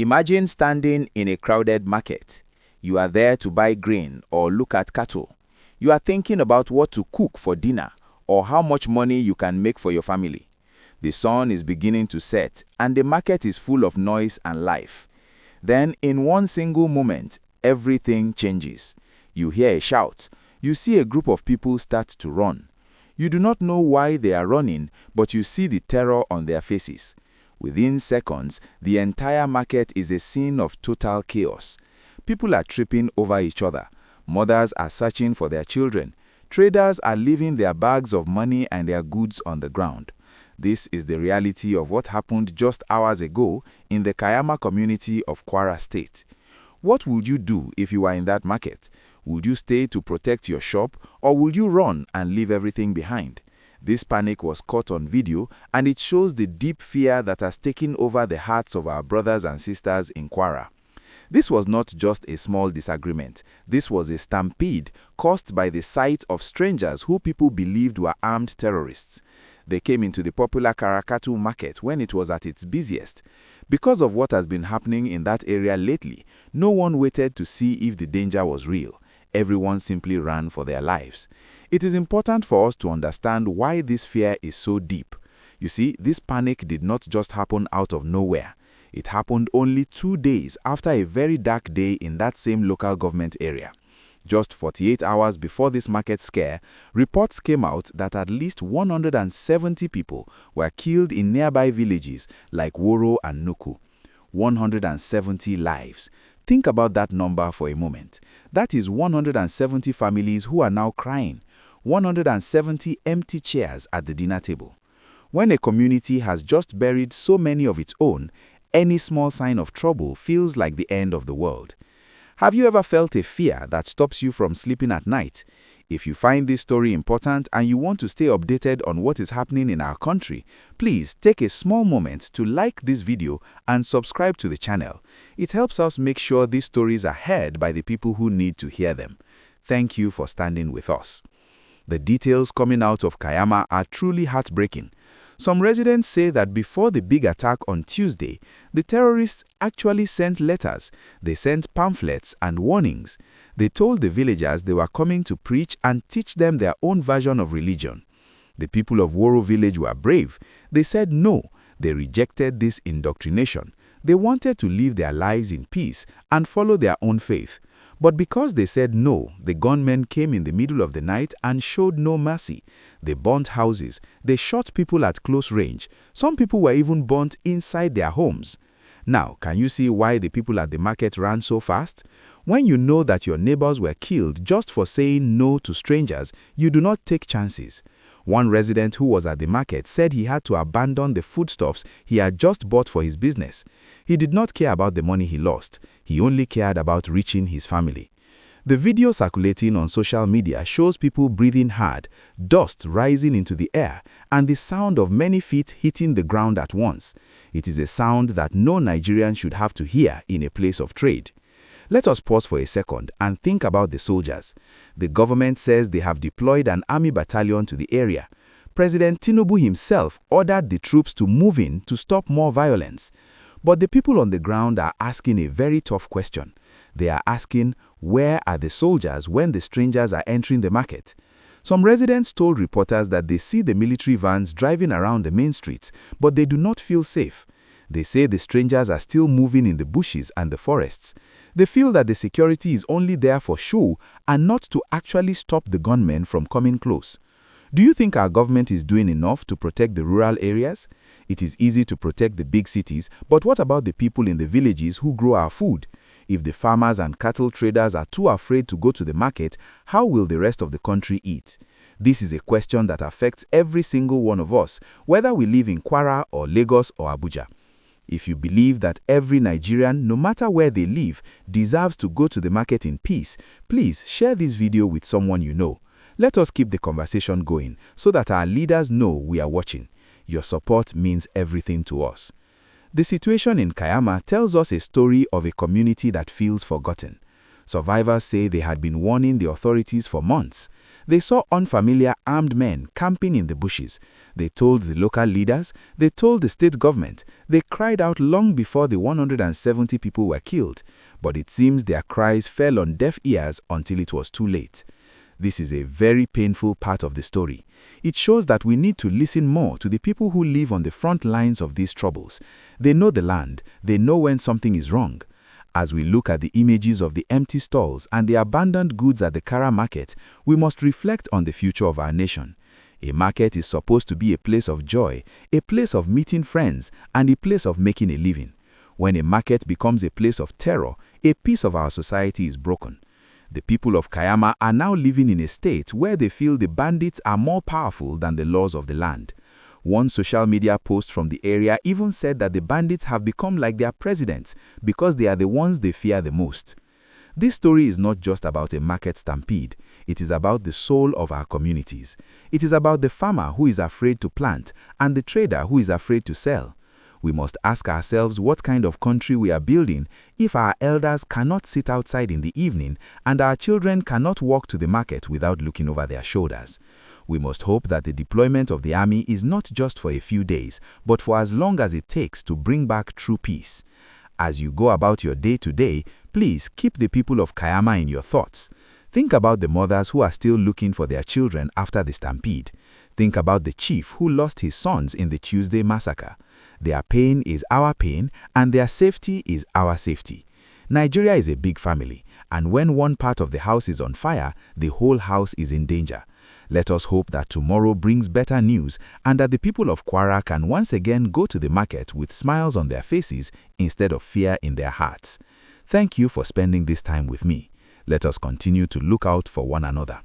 Imagine standing in a crowded market. You are there to buy grain or look at cattle. You are thinking about what to cook for dinner or how much money you can make for your family. The sun is beginning to set and the market is full of noise and life. Then, in one single moment, everything changes. You hear a shout. You see a group of people start to run. You do not know why they are running, but you see the terror on their faces. Within seconds, the entire market is a scene of total chaos. People are tripping over each other. Mothers are searching for their children. Traders are leaving their bags of money and their goods on the ground. This is the reality of what happened just hours ago in the Kayama community of Kwara State. What would you do if you were in that market? Would you stay to protect your shop, or would you run and leave everything behind? This panic was caught on video, and it shows the deep fear that has taken over the hearts of our brothers and sisters in Kwara. This was not just a small disagreement. This was a stampede caused by the sight of strangers who people believed were armed terrorists. They came into the popular Karakatu market when it was at its busiest. Because of what has been happening in that area lately, no one waited to see if the danger was real. Everyone simply ran for their lives. It is important for us to understand why this fear is so deep. You see, this panic did not just happen out of nowhere. It happened only 2 days after a very dark day in that same local government area. Just 48 hours before this market scare, reports came out that at least 170 people were killed in nearby villages like Woro and Nuku. 170 lives. Think about that number for a moment. That is 170 families who are now crying. 170 empty chairs at the dinner table. When a community has just buried so many of its own, any small sign of trouble feels like the end of the world. Have you ever felt a fear that stops you from sleeping at night? If you find this story important and you want to stay updated on what is happening in our country, please take a small moment to like this video and subscribe to the channel. It helps us make sure these stories are heard by the people who need to hear them. Thank you for standing with us. The details coming out of Kayama are truly heartbreaking. Some residents say that before the big attack on Tuesday, the terrorists actually sent letters. They sent pamphlets and warnings. They told the villagers they were coming to preach and teach them their own version of religion. The people of Woro village were brave. They said no. They rejected this indoctrination. They wanted to live their lives in peace and follow their own faith. But because they said no, the gunmen came in the middle of the night and showed no mercy. They burnt houses. They shot people at close range. Some people were even burnt inside their homes. Now, can you see why the people at the market ran so fast? When you know that your neighbors were killed just for saying no to strangers, you do not take chances. One resident who was at the market said he had to abandon the foodstuffs he had just bought for his business. He did not care about the money he lost. He only cared about reaching his family. The video circulating on social media shows people breathing hard, dust rising into the air, and the sound of many feet hitting the ground at once. It is a sound that no Nigerian should have to hear in a place of trade. Let us pause for a second and think about the soldiers. The government says they have deployed an army battalion to the area. President Tinubu himself ordered the troops to move in to stop more violence. But the people on the ground are asking a very tough question. They are asking, where are the soldiers when the strangers are entering the market? Some residents told reporters that they see the military vans driving around the main streets, but they do not feel safe. They say the strangers are still moving in the bushes and the forests. They feel that the security is only there for show and not to actually stop the gunmen from coming close. Do you think our government is doing enough to protect the rural areas? It is easy to protect the big cities, but what about the people in the villages who grow our food? If the farmers and cattle traders are too afraid to go to the market, how will the rest of the country eat? This is a question that affects every single one of us, whether we live in Kwara or Lagos or Abuja. If you believe that every Nigerian, no matter where they live, deserves to go to the market in peace, please share this video with someone you know. Let us keep the conversation going so that our leaders know we are watching. Your support means everything to us. The situation in Kayama tells us a story of a community that feels forgotten. Survivors say they had been warning the authorities for months. They saw unfamiliar armed men camping in the bushes. They told the local leaders, they told the state government, they cried out long before the 170 people were killed, but it seems their cries fell on deaf ears until it was too late. This is a very painful part of the story. It shows that we need to listen more to the people who live on the front lines of these troubles. They know the land, they know when something is wrong. As we look at the images of the empty stalls and the abandoned goods at the Kwara market, we must reflect on the future of our nation. A market is supposed to be a place of joy, a place of meeting friends, and a place of making a living. When a market becomes a place of terror, a piece of our society is broken. The people of Kayama are now living in a state where they feel the bandits are more powerful than the laws of the land. One social media post from the area even said that the bandits have become like their presidents because they are the ones they fear the most. This story is not just about a market stampede. It is about the soul of our communities. It is about the farmer who is afraid to plant and the trader who is afraid to sell. We must ask ourselves what kind of country we are building if our elders cannot sit outside in the evening and our children cannot walk to the market without looking over their shoulders. We must hope that the deployment of the army is not just for a few days, but for as long as it takes to bring back true peace. As you go about your day to day, please keep the people of Kayama in your thoughts. Think about the mothers who are still looking for their children after the stampede. Think about the chief who lost his sons in the Tuesday massacre. Their pain is our pain, and their safety is our safety. Nigeria is a big family, and when one part of the house is on fire, the whole house is in danger. Let us hope that tomorrow brings better news and that the people of Kwara can once again go to the market with smiles on their faces instead of fear in their hearts. Thank you for spending this time with me. Let us continue to look out for one another.